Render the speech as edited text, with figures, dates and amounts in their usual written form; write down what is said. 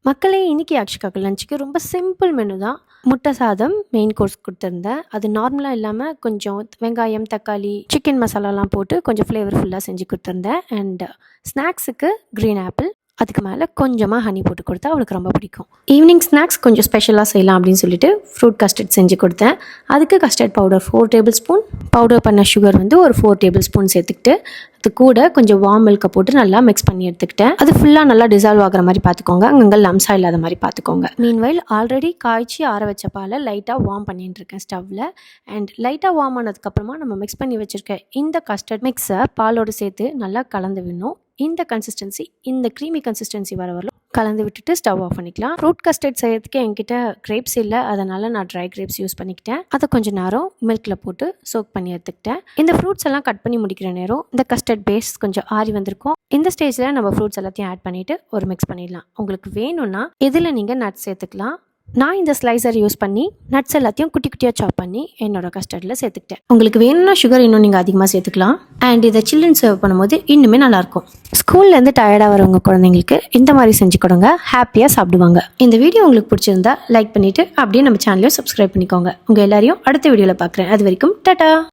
மக்களே இன்னைக்கு யாக்ஷிகாக்கு லஞ்சுக்கு ரொம்ப சிம்பிள் மெனு தான். முட்டை சாதம் மெயின் கோர்ஸ் கொடுத்துருந்தேன். அது நார்மலாக இல்லாமல் கொஞ்சம் வெங்காயம், தக்காளி, சிக்கன் மசாலாலாம் போட்டு கொஞ்சம் ஃப்ளேவர்ஃபுல்லாக செஞ்சு கொடுத்துருந்தேன். அண்ட் ஸ்நாக்ஸுக்கு க்ரீன் ஆப்பிள், அதுக்கு மேலே கொஞ்சமாக ஹனி போட்டு கொடுத்தா அவளுக்கு ரொம்ப பிடிக்கும். ஈவினிங் ஸ்நாக்ஸ் கொஞ்சம் ஸ்பெஷலாக செய்யலாம் அப்படின்னு சொல்லிட்டு ஃப்ரூட் கஸ்டர்ட் செஞ்சு கொடுத்தேன். அதுக்கு custard powder 4 table spoon, powder பண்ண சுகர் வந்து ஒரு 4 டேபிள் ஸ்பூன் சேர்த்துக்கிட்டு அது கூட கொஞ்சம் வார்ம் மில்கை போட்டு நல்லா மிக்ஸ் பண்ணி எடுத்துக்கிட்டேன். அது ஃபுல்லாக நல்லா டிசால்வ் ஆகிற மாதிரி பார்த்துக்கோங்க, அங்கங்கே லம்ஸாக இல்லாத மாதிரி பார்த்துக்கோங்க. மீன்வைல் ஆல்ரெடி காய்ச்சி ஆற வச்ச பாலை லைட்டாக வார்ம் பண்ணிட்டு இருக்கேன் ஸ்டவ்வில். அண்ட் லைட்டாக வார்ம் ஆனதுக்கப்புறமா நம்ம மிக்ஸ் பண்ணி வச்சுருக்க இந்த கஸ்டர்ட் மிக்ஸை பாலோடு சேர்த்து நல்லா கலந்து விடணும். இந்த கன்சிஸ்டன்சி, இந்த க்ரீமி கன்சிஸ்டன்சி வர வரலும் கலந்து விட்டுட்டு ஸ்டவ் ஆஃப் பண்ணிக்கலாம். ஃப்ரூட் கஸ்டர்ட் செய்யறதுக்கு என்கிட்ட கிரேப்ஸ் இல்லை, அதனால் நான் ட்ரை கிரேப்ஸ் யூஸ் பண்ணிக்கிட்டேன். அதை கொஞ்சம் நேரம் மில்கில் போட்டு சோக் பண்ணி எடுத்துக்கிட்டேன். இந்த ஃப்ரூட்ஸ் எல்லாம் கட் பண்ணி முடிக்கிற நேரம் இந்த கஸ்டர்ட் பேஸ் கொஞ்சம் ஆறி வந்திருக்கும். இந்த ஸ்டேஜில் நம்ம ஃப்ரூட்ஸ் எல்லாத்தையும் ஆட் பண்ணிவிட்டு ஒரு மிக்ஸ் பண்ணிடலாம். உங்களுக்கு வேணும்னா இதில் நீங்கள் நட்ஸ் சேர்த்துக்கலாம். நான் இந்த ஸ்லைசர் யூஸ் பண்ணி நட்ஸ் எல்லாத்தையும் குட்டி குட்டியாக சாப் பண்ணி என்னோட கஸ்டர்டில் சேர்த்துக்கிட்டேன். உங்களுக்கு வேணும்னா சுகர் இன்னும் நீங்கள் அதிகமாக சேர்த்துக்கலாம். அண்ட் இதை சில்லுன்னு சர்வ் பண்ணும்போது இன்னுமே நல்லாயிருக்கும். ஸ்கூல்லேருந்து டயர்டாக வரவங்க குழந்தைங்களுக்கு இந்த மாதிரி செஞ்சு கொடுங்க, ஹாப்பியாக சாப்பிடுவாங்க. இந்த வீடியோ உங்களுக்கு பிடிச்சிருந்தா லைக் பண்ணிவிட்டு அப்படியே நம்ம சேனலையும் சப்ஸ்கிரைப் பண்ணிக்கோங்க. உங்கள் எல்லாரையும் அடுத்த வீடியோவில் பார்க்குறேன். அது வரைக்கும் டாடா.